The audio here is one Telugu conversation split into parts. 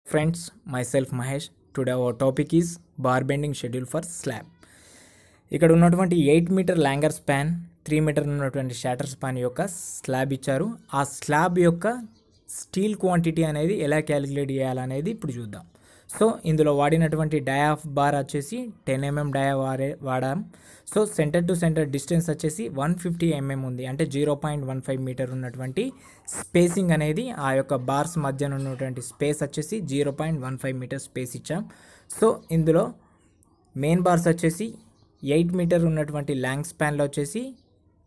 Friends, myself Mahesh. Today our topic is bar bending schedule for slab. ఇక్కడ ఉన్నటువంటి 8 మీటర్ ల్యాంగర్ స్పాన్ 3 మీటర్ ఉన్నటువంటి షాటర్ స్పాన్ యొక్క స్లాబ్ ఇచ్చారు. ఆ స్లాబ్ యొక్క స్టీల్ క్వాంటిటీ అనేది ఎలా క్యాలిక్యులేట్ చేయాలనేది ఇప్పుడు చూద్దాం. సో ఇందులో వాడినటువంటి డయా ఆఫ్ బార్ వచ్చేసి 10 mm డయా వాడాం. So centre to centre distance వచ్చేసి 150 mm ఉంది, అంటే 0.15 మీటర్ ఉన్నటువంటి స్పేసింగ్ అనేది ఆ యొక్క బార్స్ మధ్యన ఉన్నటువంటి స్పేస్ వచ్చేసి 0.15 మీటర్ స్పేస్ ఇచ్చాం. సో ఇందులో మెయిన్ బార్స్ వచ్చేసి 8 మీటర్ ఉన్నటువంటి లాంగ్ స్పాన్లో వచ్చేసి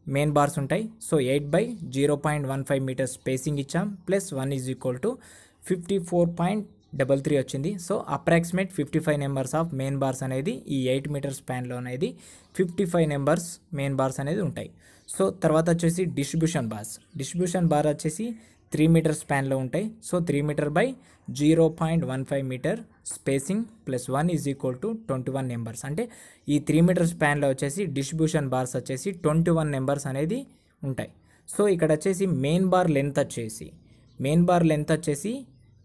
మెయిన్ బార్స్ ఉంటాయి. సో 8/0.15 మీటర్ స్పేసింగ్ ఇచ్చాం, ప్లస్ 1 = 54.33 వచ్చింది. So approximate 55 numbers of main bars అనేది ఈ 8 మీటర్ స్పాన్లో అనేది 55 నెంబర్స్ మెయిన్ బార్స్ అనేది ఉంటాయి. సో తర్వాత వచ్చేసి డిస్ట్రిబ్యూషన్ బార్ వచ్చేసి 3 మీటర్ స్పాన్లో ఉంటాయి. So 3 meter by 0.15 meter spacing plus 1 = 21 numbers, అంటే ఈ 3 మీటర్ స్పాన్లో వచ్చేసి డిస్ట్రిబ్యూషన్ బార్స్ వచ్చేసి 21 నెంబర్స్ అనేది ఉంటాయి. సో ఇక్కడ వచ్చేసి మెయిన్ బార్ లెంత్ వచ్చేసి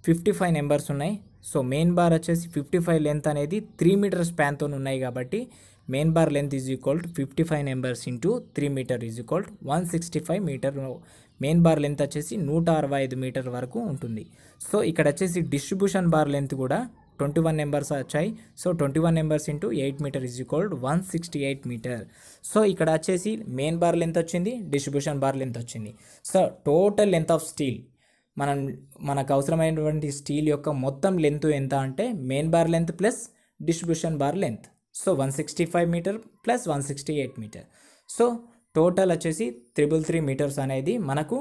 55 నెంబర్స్ ఉన్నాయి. సో మెయిన్ బార్ వచ్చేసి 55 లెంత్ అనేది 3 మీటర్ స్పాన్తో ఉన్నాయి కాబట్టి main bar length = 55 numbers into 3 meter = 165 meter. Main bar length వచ్చేసి 165 మీటర్ వరకు ఉంటుంది. సో ఇక్కడ వచ్చేసి డిస్ట్రిబ్యూషన్ బార్ లెంత్ కూడా 21 నెంబర్స్ వచ్చాయి. So 21 numbers into 8 meter = 168 meter. So ఇక్కడ వచ్చేసి మెయిన్ బార్ లెంత్ వచ్చింది, డిస్ట్రిబ్యూషన్ బార్ లెంత్ వచ్చింది. So total length of steel మనకు అవసరమైనటువంటి స్టీల్ యొక్క మొత్తం లెంత్ ఎంత అంటే main bar length plus distribution bar length. So 165 meter plus 168 meter. So total వచ్చేసి 333 మీటర్స్ అనేది మనకు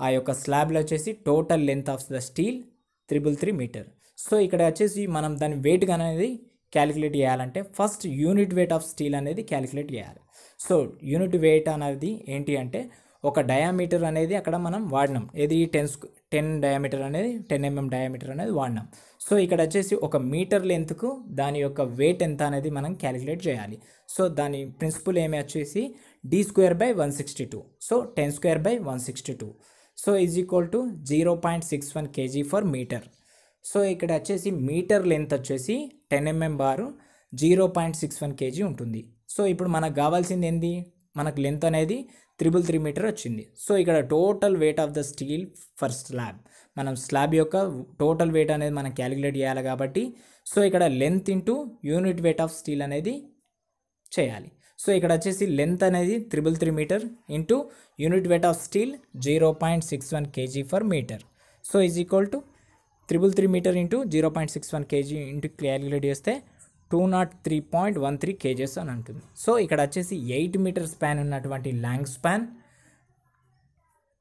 ఆ యొక్క స్లాబ్లో వచ్చేసి total length of the steel 333 meter. So ఇక్కడ వచ్చేసి మనం దాని వెయిట్ అనేది క్యాలిక్యులేట్ చేయాలంటే first unit weight of steel అనేది క్యాలిక్యులేట్ చేయాలి. సో యూనిట్ వెయిట్ అనేది ఏంటి అంటే ఒక డయామీటర్ అనేది అక్కడ మనం వాడినాం, ఏది 10 డయామీటర్ అనేది 10 mm డయామీటర్ అనేది వాడినాం. సో ఇక్కడ వచ్చేసి ఒక మీటర్ లెంత్కు దాని యొక్క వెయిట్ ఎంత అనేది మనం క్యాలిక్యులేట్ చేయాలి. సో దాని ప్రిన్సిపల్ ఏమి వచ్చేసి d²/162. So 10²/162. So = 0.61 kg for meter. So ఇక్కడ వచ్చేసి మీటర్ లెంత్ వచ్చేసి 10 mm బారు 0.61 kg ఉంటుంది. సో ఇప్పుడు మనకు కావాల్సింది ఏంది, మనకు లెంత్ అనేది 333 మీటర్ వచ్చింది. సో ఇక్కడ total weight of the steel for slab, మనం స్లాబ్ యొక్క టోటల్ వెయిట్ అనేది మనం క్యాలిక్యులేట్ చేయాలి కాబట్టి సో ఇక్కడ length into unit weight of steel అనేది చేయాలి. సో ఇక్కడ వచ్చేసి లెంత్ అనేది 333 meter into unit weight of steel 0.61 kg for meter. So = 333 meter into 0.61 kg into calculate చేస్తే 203.13 kgs అని ఉంటుంది. సో ఇక్కడ వచ్చేసి 8 మీటర్ స్పాన్ ఉన్నటువంటి లాంగ్ స్పాన్,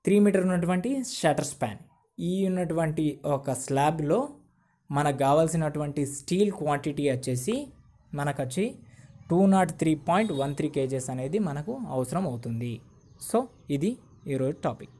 3 మీటర్ ఉన్నటువంటి షటర్ స్పాన్, ఈ ఉన్నటువంటి ఒక స్లాబ్లో మనకు కావాల్సినటువంటి స్టీల్ క్వాంటిటీ వచ్చేసి మనకు వచ్చి 203.13 kgs అనేది మనకు అవసరం అవుతుంది. సో ఇది ఈరోజు టాపిక్.